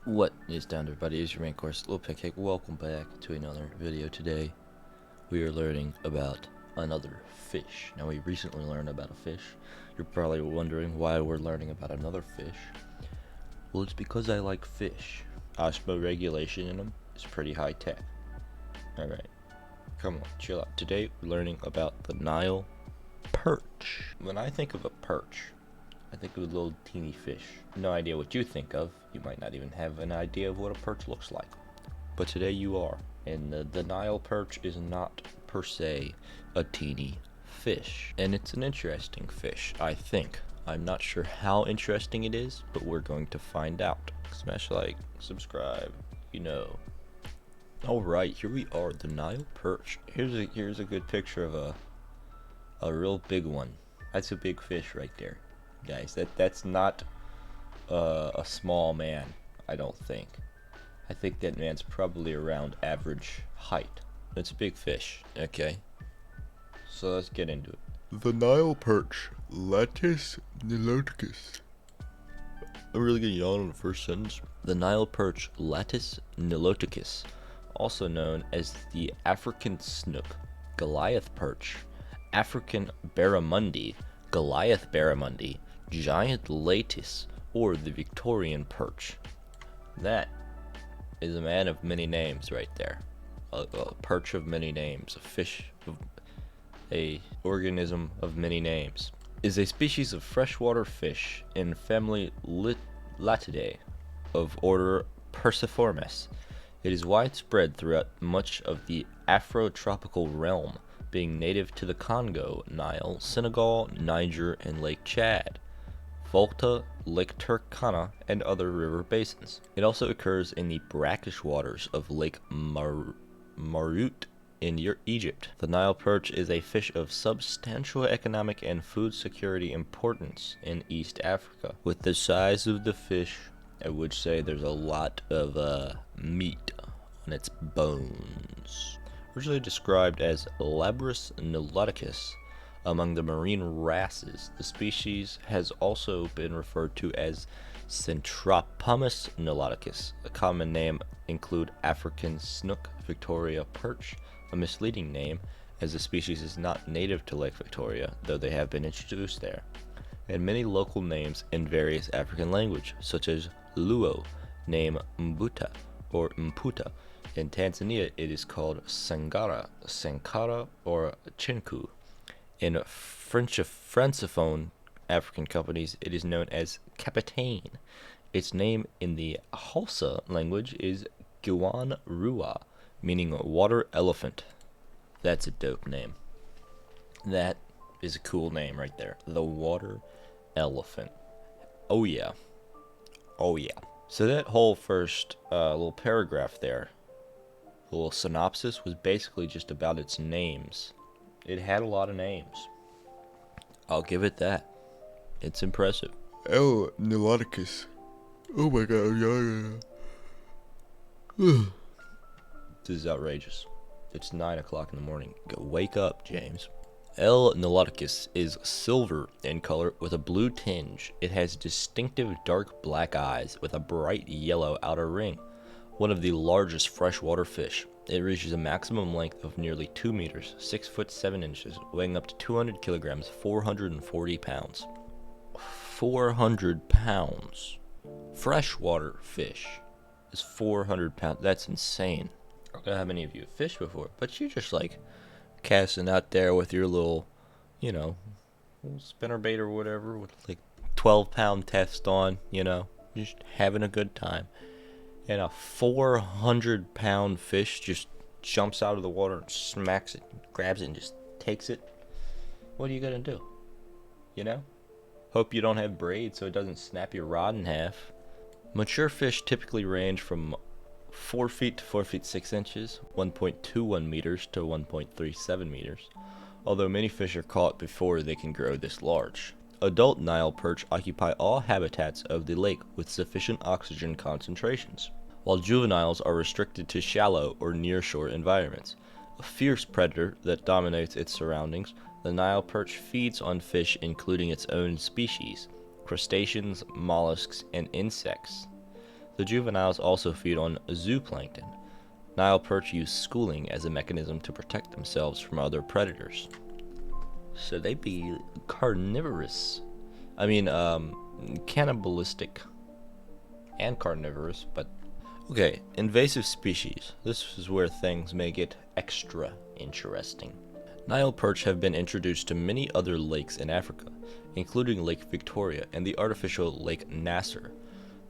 What is down, everybody? It's your main course, Little Pancake. Welcome back to another video. Today, we are learning about another fish. Now, we recently learned about a fish. You're probably wondering why we're learning about another fish. Well, it's because I like fish. Osmo regulation in them is pretty high tech. Alright, come on, chill out. Today, we're learning about the Nile perch. When I think of a perch, I think of a little teeny fish. No idea what you think of. You might not even have an idea of what a perch looks like. But today you are. And the Nile perch is not per se a teeny fish. And it's an interesting fish, I think. I'm not sure how interesting it is, but we're going to find out. Smash like, subscribe, you know. Alright, here we are, the Nile perch. Here's a good picture of a real big one. That's a big fish right there. Guys, that's not a small man, I don't think. I think that man's probably around average height. It's a big fish, okay? So let's get into it. The Nile perch, Latis niloticus. I'm really gonna yawn on the first sentence. The Nile perch, Latis niloticus, also known as the African snook, Goliath perch, African barramundi, Goliath barramundi, giant latis, or the Victorian perch. That is a man of many names right there. A perch of many names, a fish, a organism of many names. Is a species of freshwater fish in family Latidae of order Perciformes. It is widespread throughout much of the Afrotropical realm, being native to the Congo, Nile, Senegal, Niger, and Lake Chad, Volta, Lake Turkana, and other river basins. It also occurs in the brackish waters of Lake Marut in Egypt. The Nile perch is a fish of substantial economic and food security importance in East Africa. With the size of the fish, I would say there's a lot of meat on its bones. Originally described as Labrus niloticus among the marine wrasses, the species has also been referred to as Centropomus niloticus. A common name include African snook, Victoria perch, a misleading name as the species is not native to Lake Victoria, though they have been introduced there, and many local names in various African language, such as Luo, name Mbuta or Mputa. In Tanzania, it is called Sangara, Sankara, or Chinku. In Francophone African companies, it is known as Capitaine. Its name in the Hausa language is Gwan Rua, meaning water elephant. That's a dope name. That is a cool name right there. The water elephant. Oh yeah. Oh yeah. So that whole first little paragraph there, the little synopsis, was basically just about its names. It had a lot of names. I'll give it that. It's impressive. L. niloticus. Oh my god, yeah. This is outrageous. It's 9 o'clock in the morning. Go wake up, James. L. niloticus is silver in color with a blue tinge. It has distinctive dark black eyes with a bright yellow outer ring. One of the largest freshwater fish. It reaches a maximum length of nearly 2 meters, 6 foot 7 inches, weighing up to 200 kilograms, 440 pounds. 400 pounds. Freshwater fish is 400 pounds. That's insane. I don't know how many of you have fished before, but you're just like casting out there with your little, little spinnerbait or whatever, with like 12-pound test on, just having a good time. And a 400-pound fish just jumps out of the water and smacks it, grabs it, and just takes it. What are you gonna do? Hope you don't have braids so it doesn't snap your rod in half. Mature fish typically range from 4 feet to 4 feet 6 inches, 1.21 meters to 1.37 meters, although many fish are caught before they can grow this large. Adult Nile perch occupy all habitats of the lake with sufficient oxygen concentrations, while juveniles are restricted to shallow or nearshore environments. A fierce predator that dominates its surroundings, the Nile perch feeds on fish including its own species, crustaceans, mollusks, and insects. The juveniles also feed on zooplankton. Nile perch use schooling as a mechanism to protect themselves from other predators. So they be carnivorous. I mean, cannibalistic and carnivorous, but okay, invasive species. This is where things may get extra interesting. Nile perch have been introduced to many other lakes in Africa, including Lake Victoria and the artificial Lake Nasser.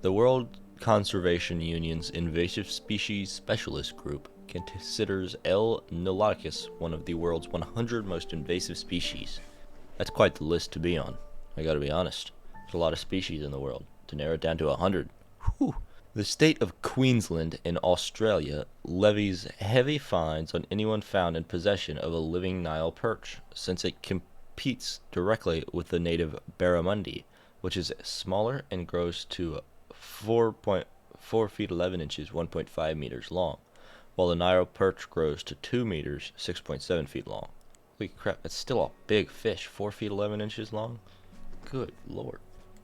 The World Conservation Union's Invasive Species Specialist Group considers L. niloticus one of the world's 100 most invasive species. That's quite the list to be on, I gotta be honest. There's a lot of species in the world. To narrow it down to 100. Whew. The state of Queensland in Australia levies heavy fines on anyone found in possession of a living Nile perch, since it competes directly with the native barramundi, which is smaller and grows to 4.4 feet 11 inches, 1.5 meters long, while the Nile perch grows to 2 meters, 6.7 feet long. Holy crap, that's still a big fish, 4 feet 11 inches long? Good lord.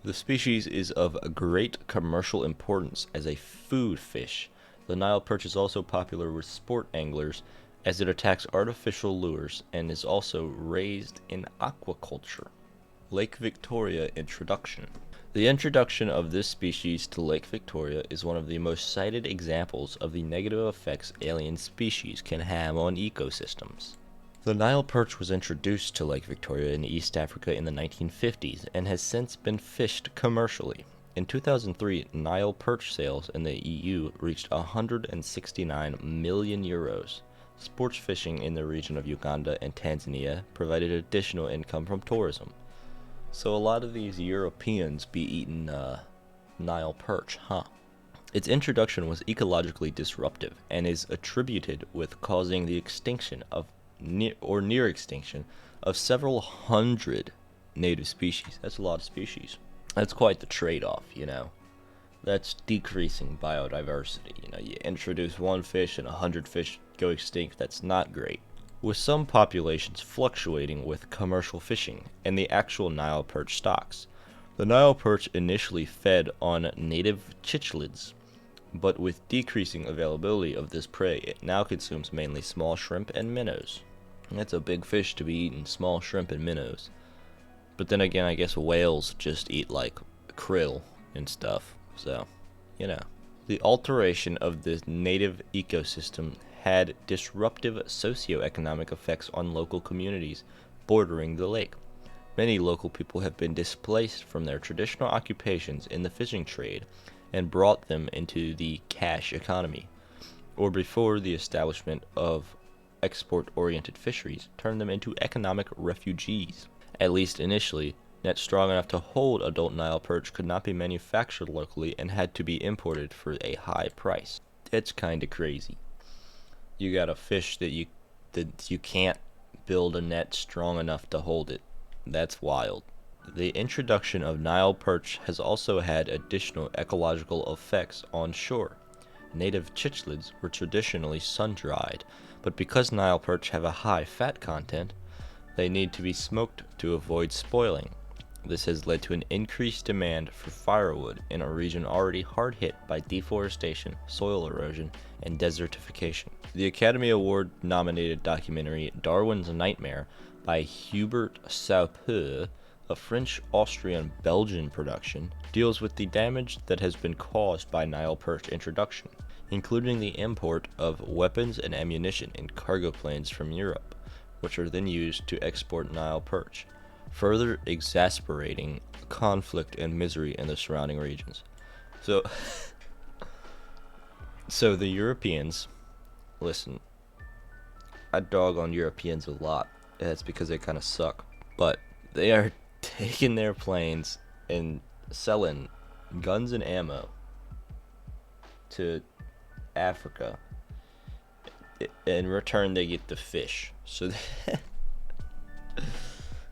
The species is of great commercial importance as a food fish. The Nile perch is also popular with sport anglers as it attacks artificial lures and is also raised in aquaculture. Lake Victoria introduction. The introduction of this species to Lake Victoria is one of the most cited examples of the negative effects alien species can have on ecosystems. The Nile perch was introduced to Lake Victoria in East Africa in the 1950s and has since been fished commercially. In 2003, Nile perch sales in the EU reached 169 million euros. Sports fishing in the region of Uganda and Tanzania provided additional income from tourism. So a lot of these Europeans be eating Nile perch, huh? Its introduction was ecologically disruptive and is attributed with causing the extinction of near extinction of several hundred native species. That's a lot of species. That's quite the trade-off, you know. That's decreasing biodiversity. You know, you introduce one fish and 100 fish go extinct. That's not great. With some populations fluctuating with commercial fishing and the actual Nile perch stocks. The Nile perch initially fed on native cichlids, but with decreasing availability of this prey, it now consumes mainly small shrimp and minnows. That's a big fish to be eating, small shrimp and minnows. But then again, I guess whales just eat like krill and stuff, so, you know. The alteration of the native ecosystem had disruptive socioeconomic effects on local communities bordering the lake. Many local people have been displaced from their traditional occupations in the fishing trade and brought them into the cash economy, or before the establishment of export-oriented fisheries turned them into economic refugees. At least initially, nets strong enough to hold adult Nile perch could not be manufactured locally and had to be imported for a high price. It's kinda crazy. You got a fish that you can't build a net strong enough to hold it. That's wild. The introduction of Nile perch has also had additional ecological effects on shore. Native cichlids were traditionally sun-dried, but because Nile perch have a high fat content, they need to be smoked to avoid spoiling. This has led to an increased demand for firewood in a region already hard hit by deforestation, soil erosion, and desertification. The Academy Award-nominated documentary Darwin's Nightmare by Hubert Saupe, a French-Austrian-Belgian production, deals with the damage that has been caused by Nile perch introduction, including the import of weapons and ammunition in cargo planes from Europe, which are then used to export Nile perch, further exasperating conflict and misery in the surrounding regions. So the Europeans, listen, I dog on Europeans a lot. That's because they kind of suck. But they are taking their planes and selling guns and ammo to Africa. In return, they get the fish. So,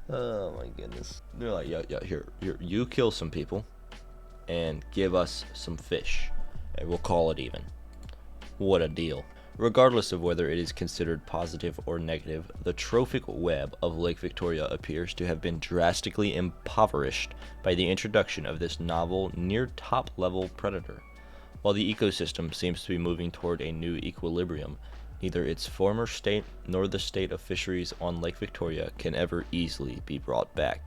oh my goodness. They're like, yeah, here, you kill some people and give us some fish, and we'll call it even. What a deal. Regardless of whether it is considered positive or negative, the trophic web of Lake Victoria appears to have been drastically impoverished by the introduction of this novel, near top-level predator. While the ecosystem seems to be moving toward a new equilibrium, neither its former state nor the state of fisheries on Lake Victoria can ever easily be brought back.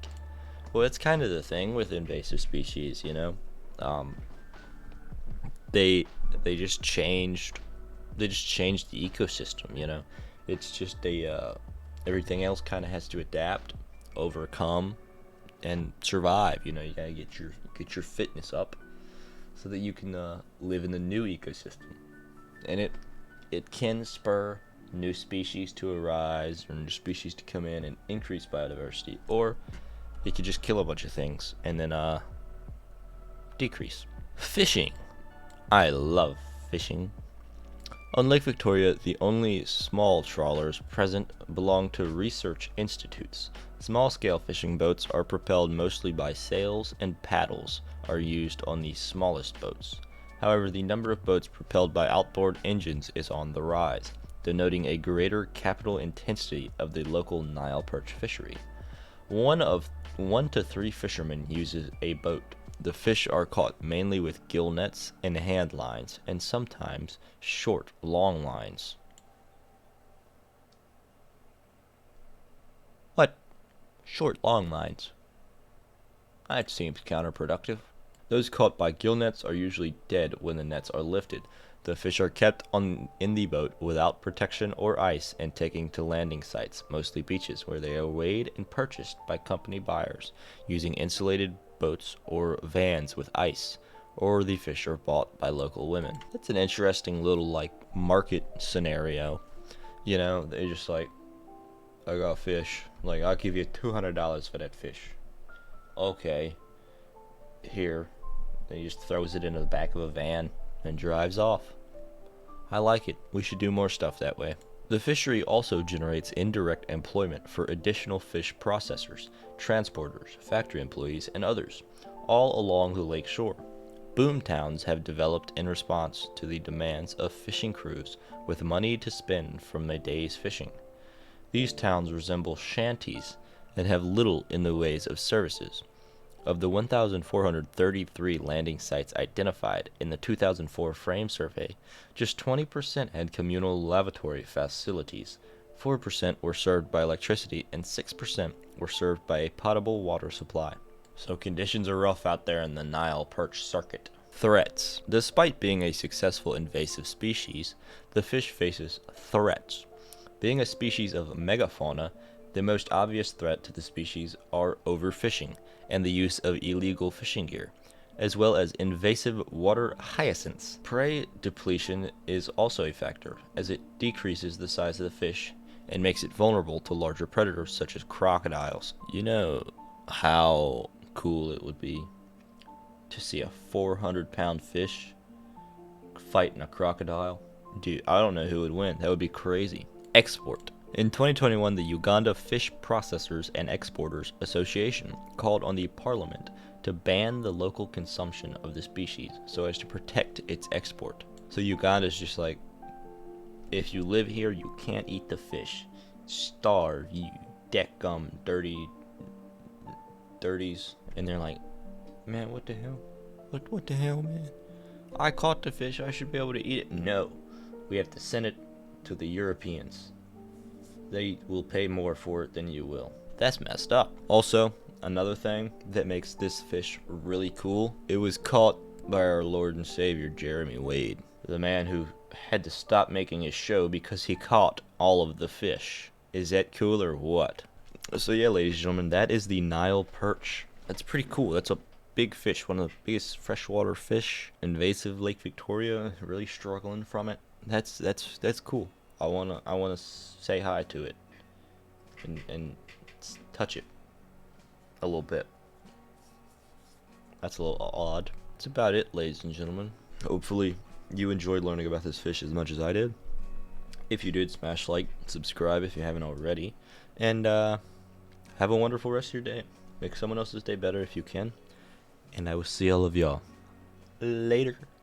Well, it's kind of the thing with invasive species, you know. Um, they they just changed they just changed the ecosystem, you know. It's just everything else kind of has to adapt, overcome, and survive. You know, you gotta get your fitness up so that you can live in the new ecosystem, and it can spur new species to arise or new species to come in and increase biodiversity, or it could just kill a bunch of things and then decrease. Fishing. I love fishing. On Lake Victoria, the only small trawlers present belong to research institutes. Small-scale fishing boats are propelled mostly by sails, and paddles are used on the smallest boats. However, the number of boats propelled by outboard engines is on the rise, denoting a greater capital intensity of the local Nile perch fishery. One to three fishermen uses a boat. The fish are caught mainly with gill nets and hand lines, and sometimes short, long lines. What? Short, long lines? That seems counterproductive. Those caught by gill nets are usually dead when the nets are lifted. The fish are kept in the boat without protection or ice and taken to landing sites, mostly beaches, where they are weighed and purchased by company buyers using insulated boats or vans with ice, or the fish are bought by local women. That's an interesting little market scenario. You know, they just I got fish. I'll give you $200 for that fish. Okay, here. And he just throws it into the back of a van and drives off. I like it. We should do more stuff that way. The fishery also generates indirect employment for additional fish processors, transporters, factory employees, and others, all along the lake shore. Boom towns have developed in response to the demands of fishing crews with money to spend from a day's fishing. These towns resemble shanties and have little in the ways of services. Of the 1,433 landing sites identified in the 2004 frame survey, just 20% had communal lavatory facilities, 4% were served by electricity, and 6% were served by a potable water supply. So conditions are rough out there in the Nile perch circuit. Threats. Despite being a successful invasive species, the fish faces threats. Being a species of megafauna, the most obvious threat to the species are overfishing and the use of illegal fishing gear, as well as invasive water hyacinths. Prey depletion is also a factor, as it decreases the size of the fish and makes it vulnerable to larger predators such as crocodiles. You know how cool it would be to see a 400-pound fish fighting a crocodile? Dude, I don't know who would win. That would be crazy. Export. In 2021, the Uganda Fish Processors and Exporters Association called on the parliament to ban the local consumption of the species so as to protect its export. So Uganda's just like, if you live here, you can't eat the fish. Starve, you deckgum dirties. And they're like, man, what the hell? What the hell, man? I caught the fish, I should be able to eat it. No, we have to send it to the Europeans. They will pay more for it than you will. That's messed up. Also, another thing that makes this fish really cool, it was caught by our Lord and Savior, Jeremy Wade, the man who had to stop making his show because he caught all of the fish. Is that cool or what? So yeah, ladies and gentlemen, that is the Nile perch. That's pretty cool. That's a big fish, one of the biggest freshwater fish. Invasive Lake Victoria, really struggling from it. That's cool. I wanna say hi to it and touch it a little bit. That's a little odd. That's about it, ladies and gentlemen. Hopefully you enjoyed learning about this fish as much as I did. If you did, smash like, subscribe if you haven't already, and have a wonderful rest of your day. Make someone else's day better if you can, and I will see all of y'all later.